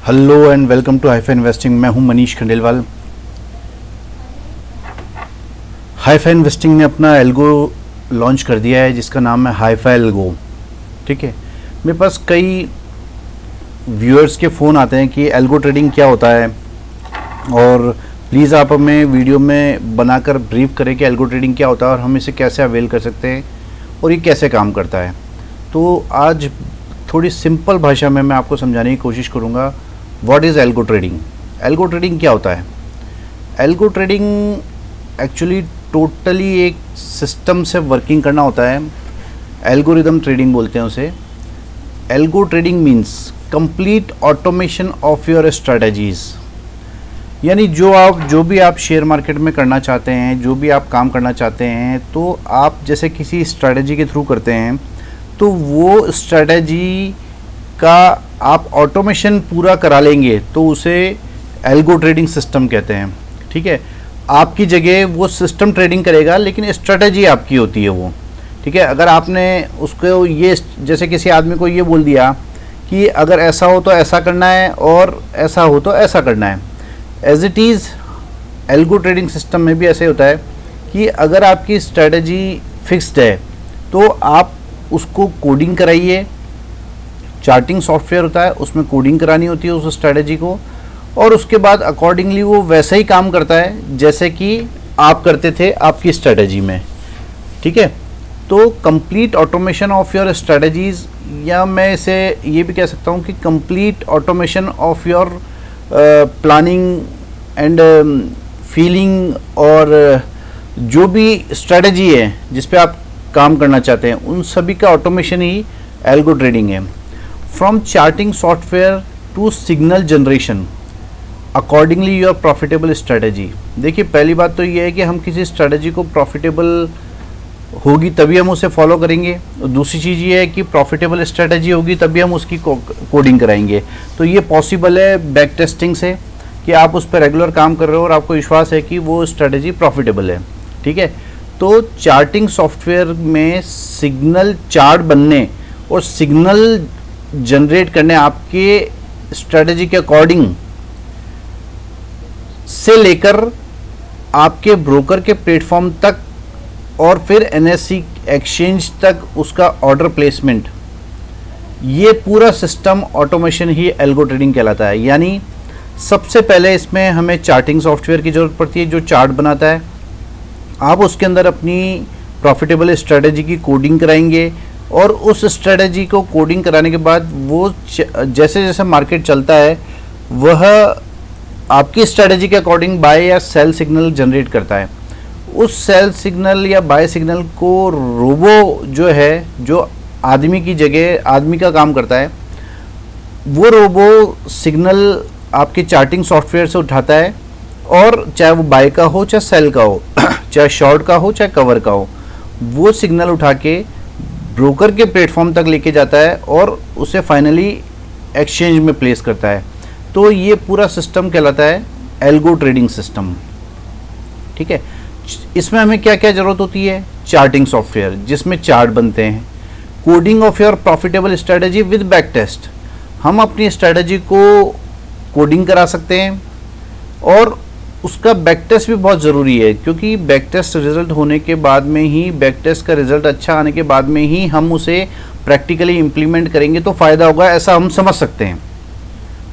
Hello and welcome to hifi investing. मैं हूं Manish Khandelwal. Hi-fi investing ने अपना एल्गो लॉन्च कर दिया है जिसका नाम है हाईफाई एल्गो। ठीक है, मेरे पास कई व्यूअर्स के फ़ोन आते हैं कि एल्गो ट्रेडिंग क्या होता है और प्लीज़ आप हमें वीडियो में बनाकर ब्रीफ करें कि एल्गो ट्रेडिंग क्या होता है और हम इसे कैसे अवेल कर सकते हैं और ये कैसे काम करता है। तो आज थोड़ी सिंपल भाषा में मैं आपको समझाने की कोशिश करूँगा what is algo trading. Algo trading क्या होता है? एल्गो ट्रेडिंग एक्चुअली टोटली एक सिस्टम से वर्किंग करना होता है। एल्गोरिदम ट्रेडिंग बोलते हैं उसे। Algo trading means complete automation of your strategies, यानी जो भी आप शेयर मार्केट में करना चाहते हैं, जो भी आप काम करना चाहते हैं, तो आप जैसे किसी स्ट्रेटजी के थ्रू करते हैं तो वो स्ट्रेटजी का आप ऑटोमेशन पूरा करा लेंगे तो उसे एल्गो ट्रेडिंग सिस्टम कहते हैं। ठीक है, आपकी जगह वो सिस्टम ट्रेडिंग करेगा लेकिन स्ट्रेटजी आपकी होती है वो। ठीक है, अगर आपने उसको ये जैसे किसी आदमी को ये बोल दिया कि अगर ऐसा हो तो ऐसा करना है और ऐसा हो तो ऐसा करना है, as it is algo trading system में भी ऐसे होता है कि अगर आपकी स्ट्रेटजी फिक्स्ड है तो आप उसको कोडिंग कराइए। चार्टिंग सॉफ्टवेयर होता है, उसमें कोडिंग करानी होती है उस स्ट्रेटजी को और उसके बाद अकॉर्डिंगली वो वैसा ही काम करता है जैसे कि आप करते थे आपकी स्ट्रेटजी में। ठीक है, तो complete automation of your strategies, या मैं इसे ये भी कह सकता हूँ कि complete automation of your planning and feeling, और जो भी स्ट्रेटजी है जिस पे आप काम करना चाहते हैं उन सभी का ऑटोमेशन ही एल्गो ट्रेडिंग है। From charting software to signal generation accordingly your profitable strategy. देखिए, पहली बात तो ये है कि हम किसी स्ट्रेटजी को प्रॉफिटेबल होगी तभी हम उसे फॉलो करेंगे, और दूसरी चीज़ ये है कि प्रॉफिटेबल स्ट्रेटजी होगी तभी हम उसकी कोडिंग कराएंगे। तो ये पॉसिबल है बैक टेस्टिंग से कि आप उस पर रेगुलर काम कर रहे हो और आपको विश्वास है कि वो स्ट्रेटजी प्रॉफिटेबल है। ठीक है, तो चार्टिंग सॉफ्टवेयर में सिग्नल चार्ट बनने और सिग्नल जनरेट करने आपके स्ट्रेटजी के अकॉर्डिंग से लेकर आपके ब्रोकर के प्लेटफॉर्म तक और फिर एनएससी एक्सचेंज तक उसका ऑर्डर प्लेसमेंट, ये पूरा सिस्टम ऑटोमेशन ही एल्गो ट्रेडिंग कहलाता है। यानी सबसे पहले इसमें हमें चार्टिंग सॉफ्टवेयर की ज़रूरत पड़ती है जो चार्ट बनाता है। आप उसके अंदर अपनी प्रॉफिटेबल स्ट्रेटजी की कोडिंग कराएंगे और उस स्ट्रेटजी को कोडिंग कराने के बाद वो जैसे जैसे मार्केट चलता है वह आपकी स्ट्रेटजी के अकॉर्डिंग बाय या सेल सिग्नल जनरेट करता है। उस सेल सिग्नल या बाय सिग्नल को रोबो जो है, जो आदमी की जगह आदमी का काम करता है, वो रोबो सिग्नल आपके चार्टिंग सॉफ्टवेयर से उठाता है और चाहे वो बाय का हो चाहे सेल का हो, चाहे शॉर्ट का हो चाहे कवर का हो, वो सिग्नल उठा के ब्रोकर के प्लेटफॉर्म तक लेके जाता है और उसे फाइनली एक्सचेंज में प्लेस करता है। तो ये पूरा सिस्टम कहलाता है एल्गो ट्रेडिंग सिस्टम। ठीक है, इसमें हमें क्या क्या ज़रूरत होती है? चार्टिंग सॉफ्टवेयर जिसमें चार्ट बनते हैं, coding of your profitable strategy with back test, हम अपनी स्ट्रेटजी को कोडिंग करा सकते हैं और उसका बैक टेस्ट भी बहुत ज़रूरी है, क्योंकि बैक टेस्ट रिज़ल्ट होने के बाद में ही, बैक टेस्ट का रिज़ल्ट अच्छा आने के बाद में ही हम उसे प्रैक्टिकली इम्प्लीमेंट करेंगे तो फ़ायदा होगा, ऐसा हम समझ सकते हैं।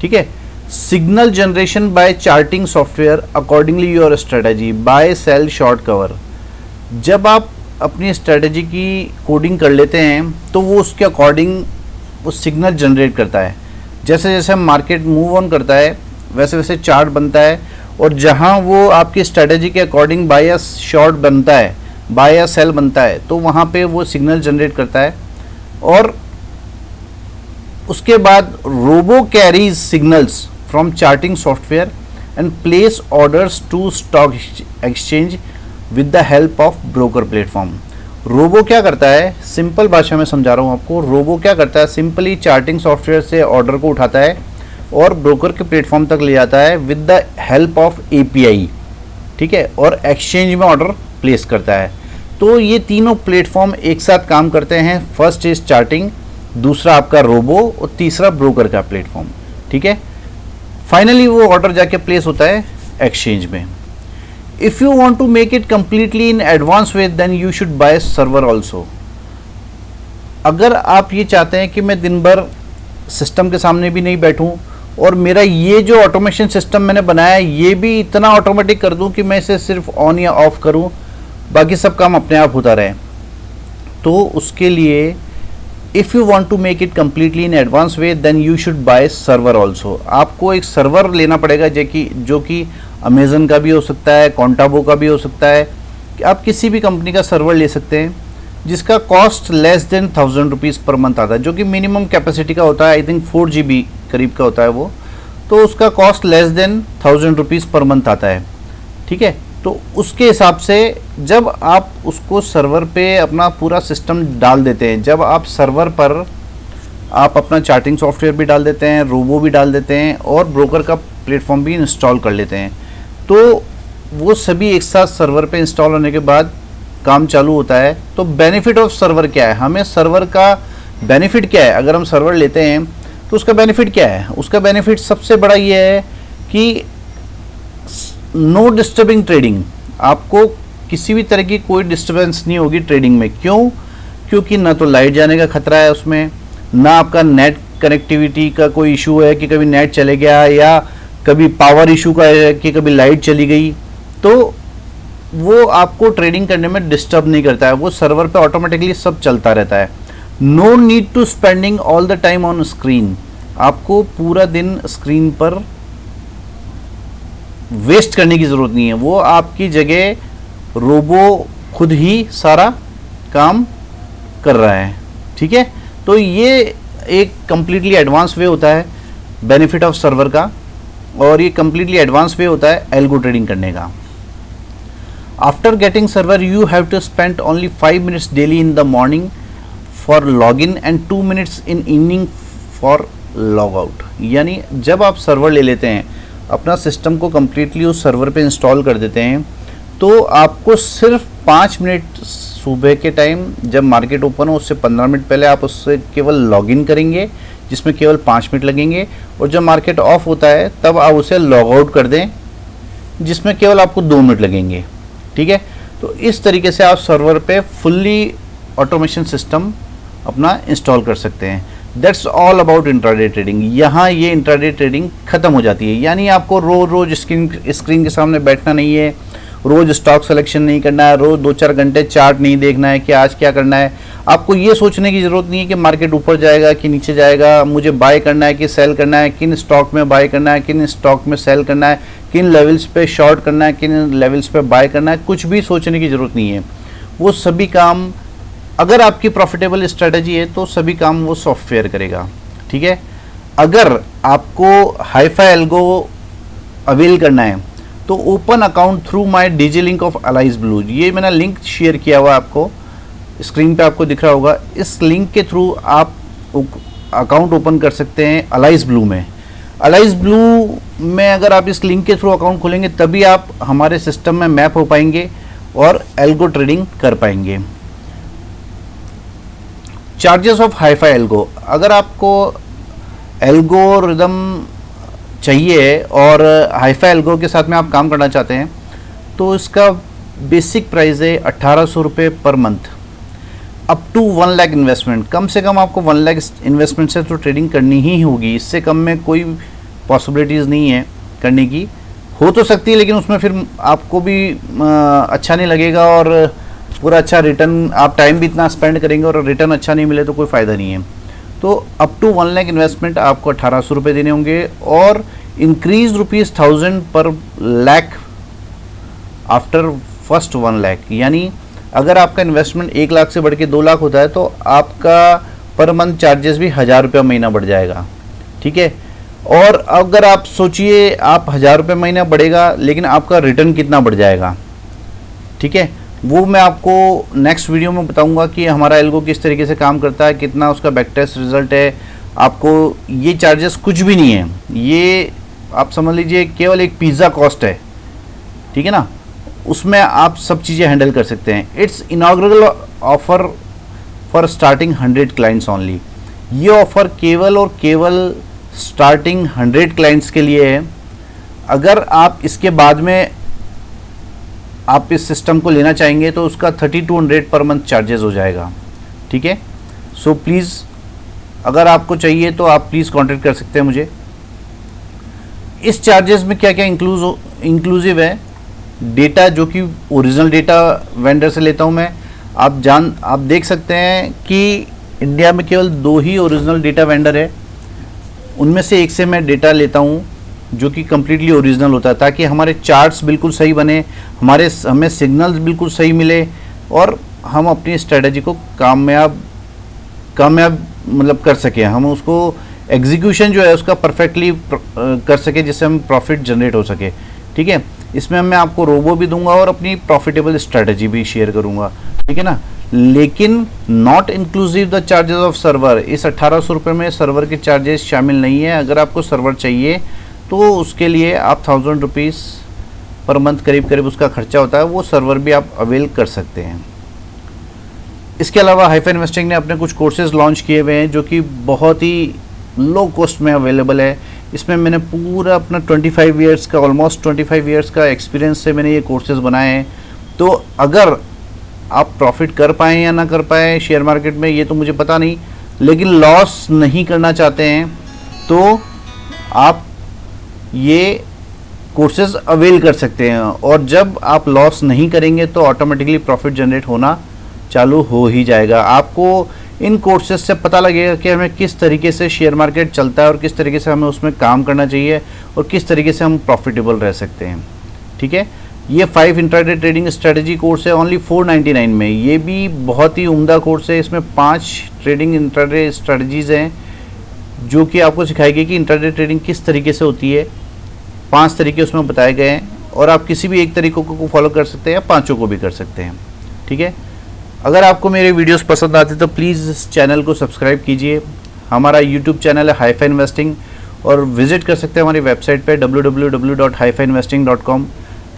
ठीक है, signal generation by charting software accordingly your strategy buy sell short cover. जब आप अपनी स्ट्रेटजी की कोडिंग कर लेते हैं तो वो उसके अकॉर्डिंग वो सिग्नल जनरेट करता है। जैसे जैसे मार्केट मूव ऑन करता है वैसे वैसे चार्ट बनता है, और जहां वो आपकी स्ट्रेटजी के अकॉर्डिंग बाय या शॉर्ट बनता है, बाय या सेल बनता है, तो वहां पे वो सिग्नल जनरेट करता है और उसके बाद robo carries signals from charting software and place orders to stock exchange with the help of broker platform. Robo क्या करता है, सिंपल भाषा में समझा रहा हूँ आपको। रोबो क्या करता है, सिंपली चार्टिंग सॉफ्टवेयर से ऑर्डर को उठाता है और ब्रोकर के प्लेटफॉर्म तक ले जाता है with the help of API. ठीक है, और एक्सचेंज में ऑर्डर प्लेस करता है। तो ये तीनों प्लेटफॉर्म एक साथ काम करते हैं। फर्स्ट इज चार्टिंग, दूसरा आपका रोबो और तीसरा ब्रोकर का प्लेटफॉर्म। ठीक है, फाइनली वो ऑर्डर जाके प्लेस होता है एक्सचेंज में। If you want to make it completely in advance way then you should buy server also. अगर आप ये चाहते हैं कि मैं दिन भर सिस्टम के सामने भी नहीं बैठूं और मेरा ये जो ऑटोमेशन सिस्टम मैंने बनाया है ये भी इतना ऑटोमेटिक कर दूं कि मैं इसे सिर्फ ऑन या ऑफ करूं, बाकी सब काम अपने आप होता रहे, तो उसके लिए if you want to make it completely in advance way then you should buy server also. आपको एक सर्वर लेना पड़ेगा जो कि अमेजन का भी हो सकता है, कॉन्टाबो का भी हो सकता है, कि आप किसी भी कंपनी का सर्वर ले सकते हैं जिसका cost less than 1000 rupees per month आता है, जो कि मिनिमम कैपेसिटी का होता है, आई थिंक 4 GB करीब का होता है वो, तो उसका cost less than 1000 rupees per month आता है। ठीक है, तो उसके हिसाब से जब आप उसको सर्वर पे अपना पूरा सिस्टम डाल देते हैं, जब आप सर्वर पर आप अपना चार्टिंग सॉफ्टवेयर भी डाल देते हैं, रोबो भी डाल देते हैं और ब्रोकर का प्लेटफॉर्म भी इंस्टॉल कर लेते हैं, तो वो सभी एक साथ सर्वर पे इंस्टॉल होने के बाद काम चालू होता है। तो बेनिफिट ऑफ सर्वर क्या है, हमें सर्वर का बेनिफिट क्या है, अगर हम सर्वर लेते हैं तो उसका बेनिफिट क्या है? उसका बेनिफिट सबसे बड़ा ये है कि नो डिस्टर्बिंग ट्रेडिंग, आपको किसी भी तरह की कोई डिस्टर्बेंस नहीं होगी ट्रेडिंग में। क्यों? क्योंकि ना तो लाइट जाने का खतरा है उसमें, ना आपका नेट कनेक्टिविटी का कोई इशू है कि कभी नेट चले गया, या कभी पावर इशू का है कि कभी लाइट चली गई, तो वो आपको ट्रेडिंग करने में डिस्टर्ब नहीं करता है, वो सर्वर पे ऑटोमेटिकली सब चलता रहता है। No need to spending all the time on screen, आपको पूरा दिन स्क्रीन पर वेस्ट करने की ज़रूरत नहीं है, वो आपकी जगह रोबो खुद ही सारा काम कर रहा है। ठीक है, तो ये एक कम्प्लीटली एडवांस वे होता है बेनिफिट ऑफ सर्वर का, और ये कम्प्लीटली एडवांस वे होता है एल्गो ट्रेडिंग करने का। After getting server you have to spend only 5 minutes daily in the morning for log in and 2 minutes in evening for log out. यानी जब आप सर्वर ले लेते हैं, अपना सिस्टम को कम्प्लीटली उस सर्वर पे इंस्टॉल कर देते हैं, तो आपको सिर्फ 5 मिनट सुबह के टाइम जब मार्केट ओपन हो उससे 15 मिनट पहले आप उससे केवल लॉगिन करेंगे, जिसमें केवल 5 मिनट लगेंगे, और जब मार्केट ऑफ होता है तब आप उसे लॉग आउट कर दें, जिसमें केवल आपको 2 मिनट लगेंगे। ठीक है, तो इस तरीके से आप सर्वर पे फुल्ली ऑटोमेशन सिस्टम अपना इंस्टॉल कर सकते हैं। That's all about intraday trading. यहाँ ये इंट्राडे ट्रेडिंग ख़त्म हो जाती है, यानी आपको रोज़ स्क्रीन के सामने बैठना नहीं है, रोज़ स्टॉक सिलेक्शन नहीं करना है, रोज़ 2-4 घंटे चार्ट नहीं देखना है कि आज क्या करना है। आपको ये सोचने की ज़रूरत नहीं है कि मार्केट ऊपर जाएगा कि नीचे जाएगा, मुझे बाय करना है कि सेल करना है, किन स्टॉक में बाय करना है, किन स्टॉक में सेल करना है, किन लेवल्स पे शॉर्ट करना है, किन लेवल्स पे बाय करना है, कुछ भी सोचने की ज़रूरत नहीं है। वो सभी काम, अगर आपकी प्रॉफिटेबल स्ट्रेटजी है तो सभी काम वो सॉफ्टवेयर करेगा। ठीक है, अगर आपको हाईफाई एल्गो अवेल करना है तो ओपन अकाउंट थ्रू माय डीजी लिंक ऑफ अलाइज ब्लू, ये मैंने लिंक शेयर किया हुआ आपको, स्क्रीन पे आपको दिख रहा होगा। इस लिंक के थ्रू आप अकाउंट ओपन कर सकते हैं अलाइज ब्लू में। अलाइज ब्लू में अगर आप इस लिंक के थ्रू अकाउंट खोलेंगे तभी आप हमारे सिस्टम में मैप हो पाएंगे और एल्गो ट्रेडिंग कर पाएंगे। चार्जेस ऑफ हाईफाई एल्गो, अगर आपको एल्गोरिदम चाहिए और हाईफाई एल्गो के साथ में आप काम करना चाहते हैं तो इसका बेसिक प्राइस है 1800 रुपये पर month, up to 1 lakh investment. कम से कम आपको 1 लाख इन्वेस्टमेंट से तो ट्रेडिंग करनी ही होगी, इससे कम में कोई पॉसिबिलिटीज़ नहीं है करने की। हो तो सकती है लेकिन उसमें फिर आपको भी अच्छा नहीं लगेगा और पूरा अच्छा रिटर्न, आप टाइम भी इतना स्पेंड करेंगे और रिटर्न अच्छा नहीं मिले तो कोई फ़ायदा नहीं है। तो अप टू 1 लाख इन्वेस्टमेंट आपको 1800 रुपये देने होंगे और इंक्रीज ₹1000 पर लैख आफ्टर फर्स्ट 1 लाख। यानी अगर आपका इन्वेस्टमेंट 1 लाख से बढ़ के 2 लाख होता है तो आपका पर मंथ चार्जेस भी 1000 रुपये महीना बढ़ जाएगा। ठीक है, और अगर आप सोचिए आप 1000 रुपये महीना बढ़ेगा लेकिन आपका रिटर्न कितना बढ़ जाएगा। ठीक है, वो मैं आपको नेक्स्ट वीडियो में बताऊंगा कि हमारा एल्गो किस तरीके से काम करता है, कितना उसका बैकटेस्ट रिजल्ट है। आपको ये चार्जेस कुछ भी नहीं है, ये आप समझ लीजिए केवल एक पिज़्ज़ा कॉस्ट है। ठीक है ना, उसमें आप सब चीज़ें हैंडल कर सकते हैं। It's inaugural offer for starting 100 clients only. ये ऑफ़र केवल और केवल स्टार्टिंग 100 क्लाइंट्स के लिए है। अगर आप इसके बाद में आप इस सिस्टम को लेना चाहेंगे तो उसका 3200 पर मंथ चार्जेस हो जाएगा, ठीक है। सो प्लीज़ अगर आपको चाहिए तो आप प्लीज़ कांटेक्ट कर सकते हैं मुझे। इस चार्जेस में क्या क्या इंक्लूसिव है, डेटा जो कि ओरिजिनल डेटा वेंडर से लेता हूँ मैं। आप देख सकते हैं कि इंडिया में केवल 2 ही ओरिजिनल डेटा वेंडर है, उनमें से एक से मैं डेटा लेता हूँ जो कि कम्प्लीटली ओरिजिनल होता है, ताकि हमारे चार्ट्स बिल्कुल सही बने, हमें सिग्नल्स बिल्कुल सही मिले और हम अपनी स्ट्रेटजी को कामयाब मतलब कर सकें, हम उसको एग्जीक्यूशन जो है उसका परफेक्टली कर सके, जिससे हम प्रॉफिट जनरेट हो सके, ठीक है। इसमें मैं आपको रोबो भी दूंगा और अपनी प्रॉफिटेबल स्ट्रेटजी भी शेयर करूंगा, ठीक है ना। लेकिन not inclusive the charges of server. इस 1800 रुपये में सर्वर के चार्जेस शामिल नहीं है। अगर आपको सर्वर चाहिए तो उसके लिए आप 1000 रुपीज़ पर मंथ करीब उसका खर्चा होता है, वो सर्वर भी आप अवेल कर सकते हैं। इसके अलावा हाईफाई इन्वेस्टिंग ने अपने कुछ कोर्सेज लॉन्च किए हुए हैं जो कि बहुत ही लो कॉस्ट में अवेलेबल है। इसमें मैंने पूरा अपना 25 ईयर्स का, ऑलमोस्ट 25 ईयर्स का एक्सपीरियंस से मैंने ये कोर्सेज बनाए हैं। तो अगर आप प्रॉफिट कर पाएँ या ना कर पाएँ शेयर मार्केट में, ये तो मुझे पता नहीं, लेकिन लॉस नहीं करना चाहते हैं तो आप ये कोर्सेज अवेल कर सकते हैं। और जब आप लॉस नहीं करेंगे तो ऑटोमेटिकली प्रॉफिट जनरेट होना चालू हो ही जाएगा। आपको इन कोर्सेज से पता लगेगा कि हमें किस तरीके से शेयर मार्केट चलता है और किस तरीके से हमें उसमें काम करना चाहिए और किस तरीके से हम प्रॉफिटेबल रह सकते हैं, ठीक है। ये 5 इंट्राडे ट्रेडिंग स्ट्रेटजी कोर्स है ओनली 499 में। ये भी बहुत ही उम्दा कोर्स है। इसमें 5 ट्रेडिंग इंट्राडे स्ट्रेटजीज़ हैं जो कि आपको सिखाएगी कि इंट्राडे ट्रेडिंग किस तरीके से होती है। 5 तरीके उसमें बताए गए हैं और आप किसी भी एक तरीकों को फॉलो कर सकते हैं या 5 को भी कर सकते हैं, ठीक है। अगर आपको मेरे वीडियोस पसंद आते तो प्लीज़ इस चैनल को सब्सक्राइब कीजिए। हमारा यूट्यूब चैनल है हाईफाई इन्वेस्टिंग और विजिट कर सकते हैं हमारी वेबसाइट पे www.hifiinvesting.com।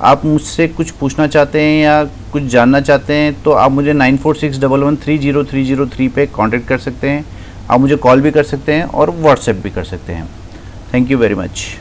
आप मुझसे कुछ पूछना चाहते हैं या कुछ जानना चाहते हैं तो आप मुझे 9461130303 पे कांटेक्ट कर सकते हैं। आप मुझे कॉल भी कर सकते हैं और व्हाट्सएप भी कर सकते हैं। Thank you very much.